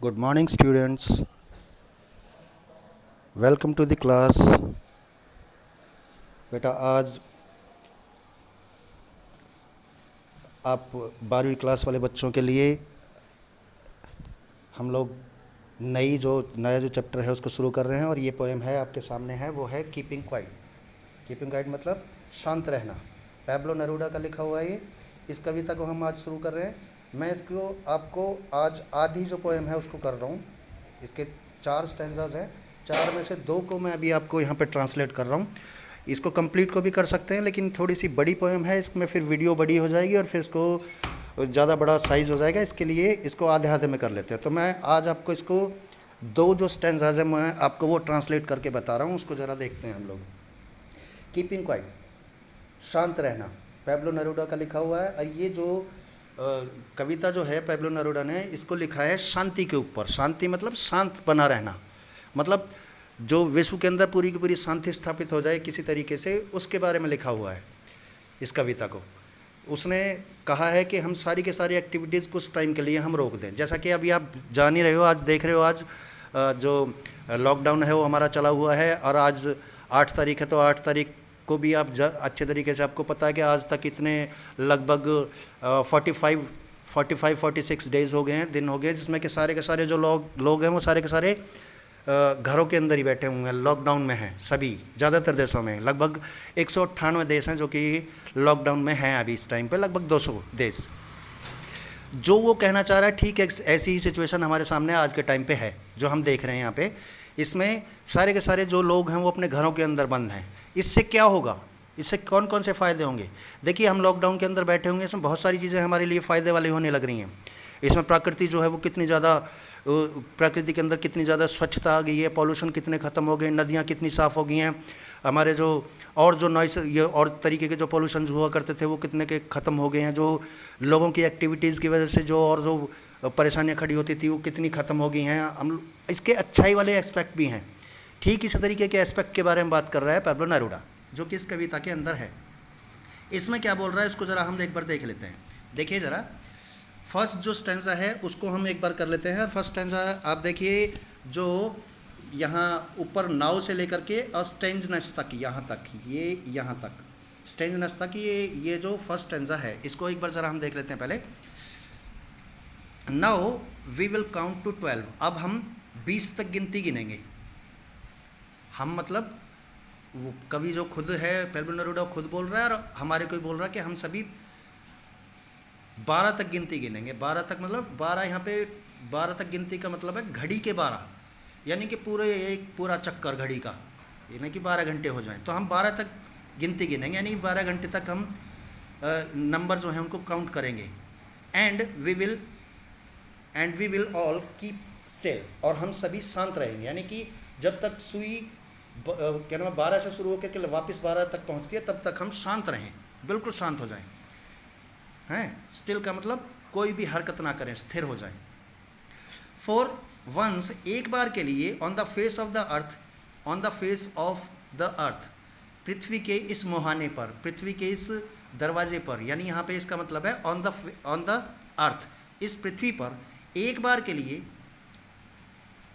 Good morning, students. Welcome to the class. बेटा आज आप 12वीं क्लास वाले बच्चों के लिए हम लोग नया जो चैप्टर है उसको शुरू कर रहे हैं और ये पोएम है आपके सामने है, वो है कीपिंग क्वाइट। कीपिंग क्वाइट मतलब शांत रहना। पैब्लो नेरूडा का लिखा हुआ है ये। इस कविता को हम आज शुरू कर रहे हैं। मैं इसको आपको आज आधी जो पोएम है उसको कर रहा हूँ। इसके 4 स्टैंजाज हैं, 4 में से 2 को मैं अभी आपको यहाँ पे ट्रांसलेट कर रहा हूँ। इसको कंप्लीट को भी कर सकते हैं, लेकिन थोड़ी सी बड़ी पोएम है, इसमें फिर वीडियो बड़ी हो जाएगी और फिर इसको ज़्यादा बड़ा साइज़ हो जाएगा। इसके लिए इसको आधे आधे में कर लेते हैं। तो मैं आज आपको इसको 2 जो स्टैंजाज है मैं आपको वो ट्रांसलेट करके बता रहा हूँ, उसको ज़रा देखते हैं हम लोग। कीपिंग क्वाइट, शांत रहना, पैब्लो नेरूडा का लिखा हुआ है। और ये जो कविता जो है पैब्लो नेरूडा ने इसको लिखा है शांति के ऊपर। शांति मतलब शांत बना रहना, मतलब जो विश्व के अंदर पूरी की पूरी शांति स्थापित हो जाए किसी तरीके से, उसके बारे में लिखा हुआ है इस कविता को। उसने कहा है कि हम सारी के सारी एक्टिविटीज़ कुछ टाइम के लिए हम रोक दें। जैसा कि अभी आप जान ही रहे हो, आज देख रहे हो, आज जो लॉकडाउन है वो हमारा चला हुआ है और आज 8 तारीख है। तो 8 तारीख को भी आप अच्छे तरीके से आपको पता है कि आज तक इतने लगभग 46 डेज़ हो गए हैं, दिन हो गए, जिसमें कि सारे के सारे जो लोग हैं वो सारे के सारे घरों के अंदर ही बैठे हुए हैं, लॉकडाउन में हैं सभी। ज़्यादातर देशों में लगभग 198 देश हैं जो कि लॉकडाउन में हैं अभी इस टाइम पे, लगभग 200 देश। जो वो कहना चाह रहा है, ठीक है, ऐसी ही सिचुएशन हमारे सामने आज के टाइम पे है जो हम देख रहे हैं यहाँ पे। इसमें सारे के सारे जो लोग हैं वो अपने घरों के अंदर बंद हैं। इससे क्या होगा, इससे कौन कौन से फ़ायदे होंगे? देखिए, हम लॉकडाउन के अंदर बैठे होंगे, इसमें बहुत सारी चीज़ें हमारे लिए फ़ायदे वाली होने लग रही हैं। इसमें प्रकृति जो है वो कितनी ज़्यादा, प्रकृति के अंदर कितनी ज़्यादा स्वच्छता आ गई है, पॉल्यूशन कितने ख़त्म हो गए, नदियाँ कितनी साफ़ हो गई हैं, हमारे जो नॉइस ये और तरीके के जो पॉल्यूशन हुआ करते थे वो कितने के ख़त्म हो गए हैं। जो लोगों की एक्टिविटीज़ की वजह से जो परेशानियाँ खड़ी होती थी वो कितनी ख़त्म हो गई हैं। हम इसके अच्छाई वाले एस्पेक्ट भी हैं। ठीक इसी तरीके के एस्पेक्ट के बारे में बात कर रहा है पैब्लो नेरूडा, जो कि इस कविता के अंदर है। इसमें क्या बोल रहा है इसको ज़रा हम एक बार देख लेते हैं। देखिए ज़रा, फर्स्ट जो स्टैंजा है उसको हम एक बार कर लेते हैं। फर्स्ट स्टैंजा आप देखिए, जो यहाँ ऊपर नाव से लेकर के स्टेंजनेस तक, यहाँ तक, ये यहाँ तक स्टेंजनेस तक, ये जो फर्स्ट स्टैंजा है इसको एक बार ज़रा हम देख लेते हैं पहले। Now we will count to 12। अब हम 20 तक गिनती गिनेंगे। हम मतलब वो कवि जो खुद है पैब्लो नेरूडा खुद बोल रहा है और हमारे कोई बोल रहा है कि हम सभी 12 तक गिनती गिनेंगे। 12 तक मतलब 12, यहाँ पे 12 तक गिनती का मतलब है घड़ी के 12, यानी कि पूरा चक्कर घड़ी का, यानी कि 12 घंटे हो जाएं। तो हम 12 तक गिनती गिनेंगे, यानी 12 घंटे तक हम नंबर जो हैं उनको काउंट करेंगे। And we will all keep still, और हम सभी शांत रहेंगे, यानी कि जब तक सुई क्या नाम 12 से शुरू होकर के वापस 12 तक पहुँचती है तब तक हम शांत रहें, बिल्कुल शांत हो जाएं। हैं, स्टिल का मतलब कोई भी हरकत ना करें, स्थिर हो जाएं। फॉर वंस, एक बार के लिए, on the face of the earth, पृथ्वी के इस मुहाने पर, पृथ्वी के इस दरवाजे पर, यानी यहाँ पे इसका मतलब है ऑन द अर्थ, इस पृथ्वी पर एक बार के लिए।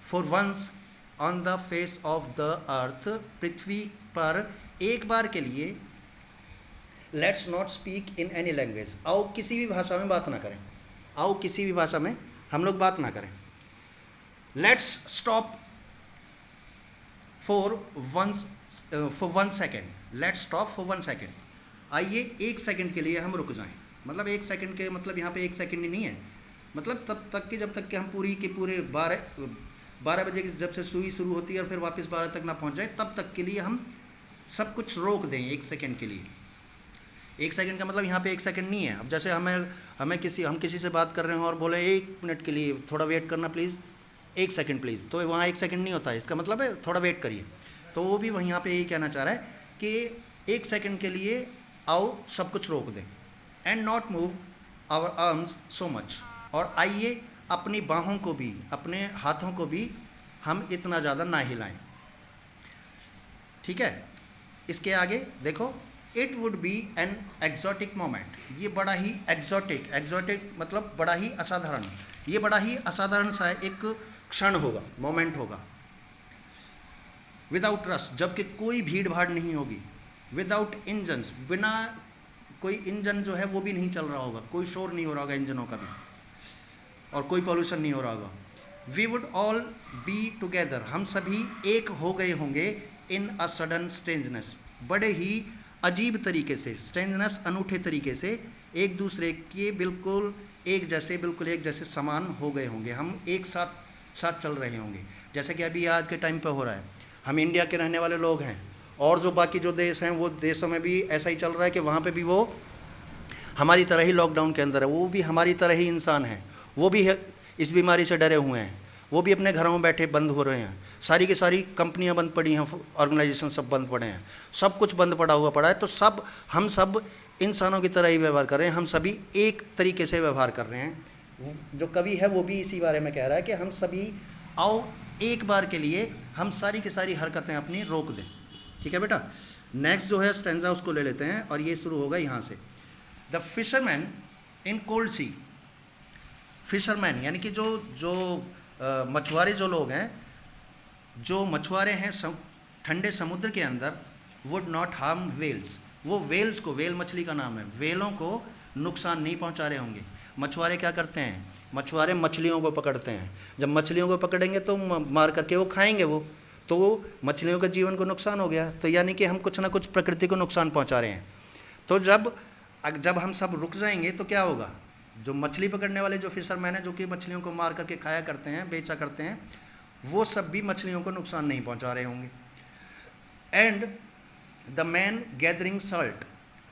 For once on the face of the earth, पृथ्वी पर एक बार के लिए। Let's not speak in any language, आओ किसी भी भाषा में बात ना करें, आओ किसी भी भाषा में हम लोग बात ना करें। Let's stop for one second, let's stop for 1 second, आइए 1 सेकेंड के लिए हम रुक जाएं। मतलब 1 सेकेंड के मतलब यहाँ पे 1 सेकेंड ही नहीं है, मतलब तब तक कि जब तक कि हम पूरे 12 बजे की जब से सुई शुरू होती है और फिर वापस 12 तक ना पहुँच जाए, तब तक के लिए हम सब कुछ रोक दें 1 सेकेंड के लिए। 1 सेकेंड का मतलब यहाँ पे 1 सेकेंड नहीं है। अब जैसे हम किसी से बात कर रहे हो और बोले 1 मिनट के लिए थोड़ा वेट करना प्लीज़, 1 सेकेंड प्लीज़, तो वहाँ 1 सेकेंड नहीं होता है, इसका मतलब है थोड़ा वेट करिए। तो वो भी वहीं यहाँ पे यही कहना चाह रहा है कि 1 सेकेंड के लिए आओ सब कुछ रोक दें। And not move our arms so much, और आइए अपनी बाहों को भी, अपने हाथों को भी हम इतना ज़्यादा ना हिलाएं। ठीक है, इसके आगे देखो, it would be an exotic moment, ये बड़ा ही एक्जॉटिक मतलब बड़ा ही असाधारण, ये बड़ा ही असाधारण सा एक क्षण होगा, मोमेंट होगा। विदाउट रश, जबकि कोई भीड़ भाड़ नहीं होगी। विदाउट इंजन्स, बिना कोई इंजन जो है वो भी नहीं चल रहा होगा, कोई शोर नहीं हो रहा होगा इंजनों का भी, और कोई पॉल्यूशन नहीं हो रहा होगा। We would all be together, हम सभी एक हो गए होंगे। इन अ सडन स्ट्रेंजनेस, बड़े ही अजीब तरीके से, स्ट्रेंजनेस अनूठे तरीके से, एक दूसरे के बिल्कुल एक जैसे समान हो गए होंगे। हम एक साथ चल रहे होंगे, जैसे कि अभी आज के टाइम पे हो रहा है। हम इंडिया के रहने वाले लोग हैं, और जो बाकी जो देश हैं वो देशों में भी ऐसा ही चल रहा है कि वहाँ पे भी वो हमारी तरह ही लॉकडाउन के अंदर है, वो भी हमारी तरह ही इंसान हैं, वो भी इस बीमारी से डरे हुए हैं, वो भी अपने घरों में बैठे बंद हो रहे हैं। सारी की सारी कंपनियां बंद पड़ी हैं, ऑर्गेनाइजेशन सब बंद पड़े हैं, सब कुछ बंद पड़ा है। तो हम सब इंसानों की तरह ही व्यवहार कर रहे हैं, हम सभी एक तरीके से व्यवहार कर रहे हैं। जो कवि है वो भी इसी बारे में कह रहा है कि हम सभी आओ एक बार के लिए हम सारी की सारी हरकतें अपनी रोक दें। ठीक है बेटा, नेक्स्ट जो है स्टैंजा उसको ले लेते हैं, और ये शुरू होगा यहाँ से। The fisherman in cold sea, fisherman यानी कि जो मछुआरे जो लोग हैं, जो मछुआरे हैं ठंडे समुद्र के अंदर, वुड नॉट हार्म वेल्स, वो वेल्स को, वेल मछली का नाम है, वेलों को नुकसान नहीं पहुंचा रहे होंगे। मछुआरे क्या करते हैं, मछुआरे मछलियों को पकड़ते हैं, जब मछलियों को पकड़ेंगे तो मार करके वो खाएंगे, वो तो वो मछलियों के जीवन को नुकसान हो गया। तो यानी कि हम कुछ ना कुछ प्रकृति को नुकसान पहुंचा रहे हैं। तो जब हम सब रुक जाएंगे तो क्या होगा, जो मछली पकड़ने वाले जो फिशरमैन हैं, जो कि मछलियों को मार करके खाया करते हैं, बेचा करते हैं, वो सब भी मछलियों को नुकसान नहीं पहुंचा रहे होंगे। And the man gathering salt,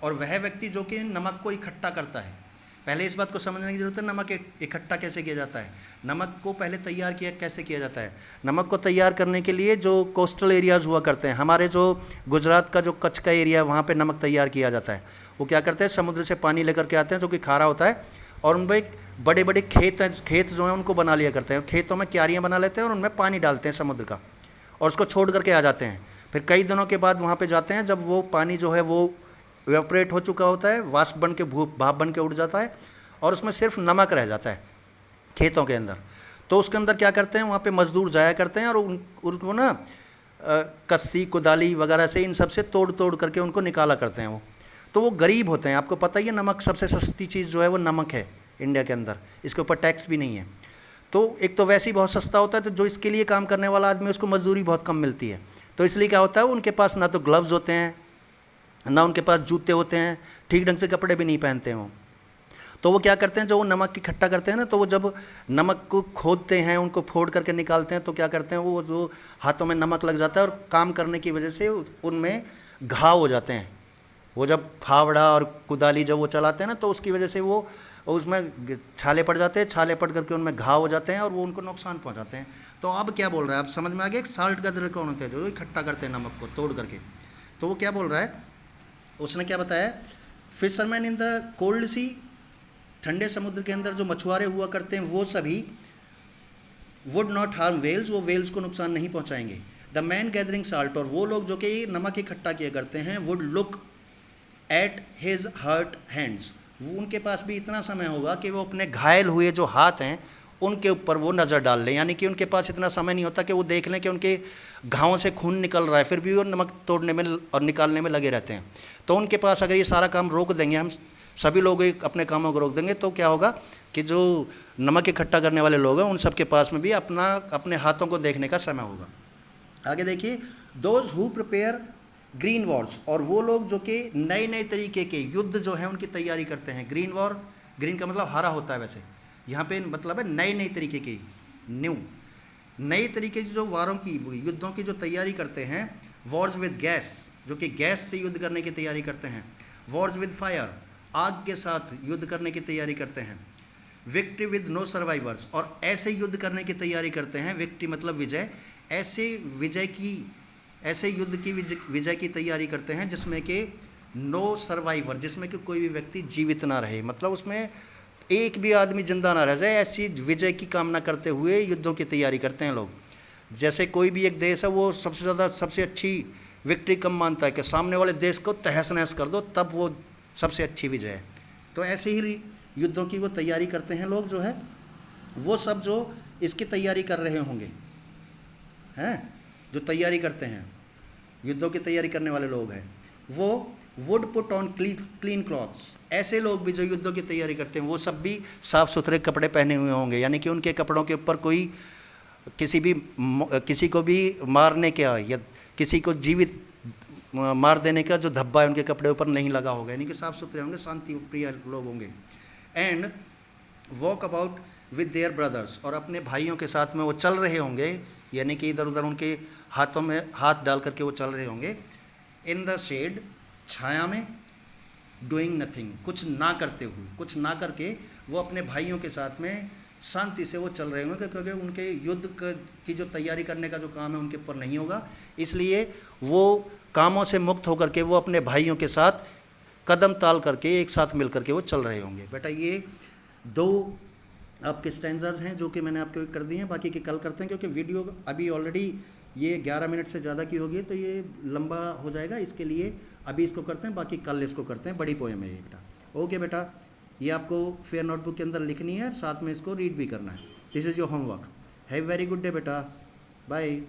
और वह व्यक्ति जो कि नमक को इकट्ठा करता है। पहले इस बात को समझने की जरूरत है, नमक इकट्ठा कैसे किया जाता है, नमक को पहले तैयार कैसे किया जाता है। नमक को तैयार करने के लिए जो कोस्टल एरियाज़ हुआ करते हैं, हमारे जो गुजरात का जो कच्छ का एरिया, वहाँ पे नमक तैयार किया जाता है। वो क्या करते हैं, समुद्र से पानी लेकर के आते हैं जो कि खारा होता है, और उन पर बड़े बड़े खेत जो हैं उनको बना लिया करते हैं, खेतों में क्यारियाँ बना लेते हैं और उनमें पानी डालते हैं समुद्र का, और उसको छोड़ करके आ जाते हैं। फिर कई दिनों के बाद वहाँ पे जाते हैं, जब वो पानी जो है वो इवेपोरेट हो चुका होता है, वाष्प बन के भाप बन के उड़ जाता है, और उसमें सिर्फ नमक रह जाता है खेतों के अंदर। तो उसके अंदर क्या करते हैं, वहाँ पे मजदूर जाया करते हैं, और उनको ना कस्सी कुदाली वगैरह से इन सब से तोड़ करके उनको निकाला करते हैं। वो तो वो गरीब होते हैं, आपको पता ही है, नमक सबसे सस्ती चीज़ जो है वो नमक है इंडिया के अंदर, इसके ऊपर टैक्स भी नहीं है। तो एक तो वैसे ही बहुत सस्ता होता है, तो जो इसके लिए काम करने वाला आदमी, उसको मजदूरी बहुत कम मिलती है। तो इसलिए क्या होता है, उनके पास ना तो ग्लव्स होते हैं, ना उनके पास जूते होते हैं, ठीक ढंग से कपड़े भी नहीं पहनते हैं वो। तो वो क्या करते हैं, जो वो नमक इकट्ठा करते हैं ना, तो वो जब नमक को खोदते हैं, उनको फोड़ करके निकालते हैं, तो क्या करते हैं, वो जो हाथों में नमक लग जाता है, और काम करने की वजह से उनमें घाव हो जाते हैं। वो जब फावड़ा और कुदाली जब वो चलाते हैं ना, तो उसकी वजह से वो उसमें छाले पड़ जाते हैं, छाले पड़ करके उनमें घाव हो जाते हैं, और वो उनको नुकसान पहुंचाते हैं। तो अब क्या बोल रहा है, आप समझ में आ गया, साल्ट गदर कौन होते हैं, जो इकट्ठा करते हैं नमक को तोड़ करके। तो वो क्या बोल रहा है, उसने क्या बताया, फिशरमैन इन द कोल्ड सी, ठंडे समुद्र के अंदर जो मछुआरे हुआ करते हैं, वो सभी वुड नॉट हार्म वेल्स, वो वेल्स को नुकसान नहीं पहुंचाएंगे। द मैन गैदरिंग साल्ट, और वो लोग जो कि नमक इकट्ठा किया करते हैं, would look at his hurt hands, वो उनके पास भी इतना समय होगा कि वो अपने घायल हुए जो हाथ हैं उनके ऊपर वो नज़र डाल लें। यानी कि उनके पास इतना समय नहीं होता कि वो देख लें कि उनके घावों से खून निकल रहा है, फिर भी वो नमक तोड़ने में और निकालने में लगे रहते हैं। तो उनके पास अगर ये सारा काम रोक देंगे, हम सभी लोग अपने कामों को रोक देंगे, तो क्या होगा कि जो नमक इकट्ठा करने वाले लोग हैं उन सब के पास में भी अपने हाथों को देखने का समय होगा। आगे देखिए, those who prepare green Wars, और वो लोग जो कि नए नए तरीके के युद्ध जो हैं उनकी तैयारी करते हैं। ग्रीन वॉर, ग्रीन का मतलब हरा होता है, वैसे यहाँ पे मतलब है नए नए तरीके की, नए तरीके की जो वारों की, युद्धों की जो तैयारी करते हैं। वॉर्स विद गैस, जो कि गैस से युद्ध करने की तैयारी करते हैं। वॉर्स विद फायर, आग के साथ युद्ध करने की तैयारी करते हैं। विक्ट्री विद नो सर्वाइवर्स, और ऐसे युद्ध करने की तैयारी करते हैं, विक्ट्री मतलब विजय, ऐसे युद्ध की विजय की तैयारी करते हैं जिसमें कि नो सर्वाइवर, जिसमें कि कोई भी व्यक्ति जीवित ना रहे, मतलब उसमें एक भी आदमी जिंदा ना रह जाए, ऐसी विजय की कामना करते हुए युद्धों की तैयारी करते हैं लोग। जैसे कोई भी एक देश है, वो सबसे अच्छी विक्ट्री कम मानता है कि सामने वाले देश को तहस नहस कर दो, तब वो सबसे अच्छी विजय है। तो ऐसे ही युद्धों की वो तैयारी करते हैं लोग जो है। वो सब जो इसकी तैयारी कर रहे होंगे, हैं, जो तैयारी करते हैं, युद्धों की तैयारी करने वाले लोग हैं, वो would put on clean clothes. ऐसे लोग भी जो युद्धों की तैयारी करते हैं वो सब भी साफ़ सुथरे कपड़े पहने हुए होंगे, यानी कि उनके कपड़ों के ऊपर कोई किसी को भी मारने का या किसी को जीवित मार देने का जो धब्बा है उनके कपड़े ऊपर नहीं लगा होगा, यानी कि साफ़ सुथरे होंगे, शांति प्रिय लोग होंगे। And walk about with their brothers, और अपने भाइयों के साथ में वो चल रहे होंगे, यानी कि इधर उधर उनके हाथों में हाथ डाल करके वो चल रहे होंगे। इन द शेड, छाया में, डूइंग नथिंग, कुछ ना करते हुए, कुछ ना करके वो अपने भाइयों के साथ में शांति से वो चल रहे होंगे, क्योंकि उनके युद्ध की जो तैयारी करने का जो काम है उनके ऊपर नहीं होगा, इसलिए वो कामों से मुक्त होकर के वो अपने भाइयों के साथ कदम ताल करके एक साथ मिल करके वो चल रहे होंगे। बेटा ये दो आपके स्टैंजाज हैं जो कि मैंने आपको कर दिए हैं, बाकी के कल करते हैं, क्योंकि वीडियो अभी ऑलरेडी ये 11 मिनट से ज़्यादा की होगी तो ये लंबा हो जाएगा, इसके लिए अभी इसको करते हैं, बाकी कल इसको करते हैं। बड़ी पोएम है ये बेटा। ओके बेटा, ये आपको फेयर नोटबुक के अंदर लिखनी है, साथ में इसको रीड भी करना है। This is your homework. Have very good day बेटा, बाय।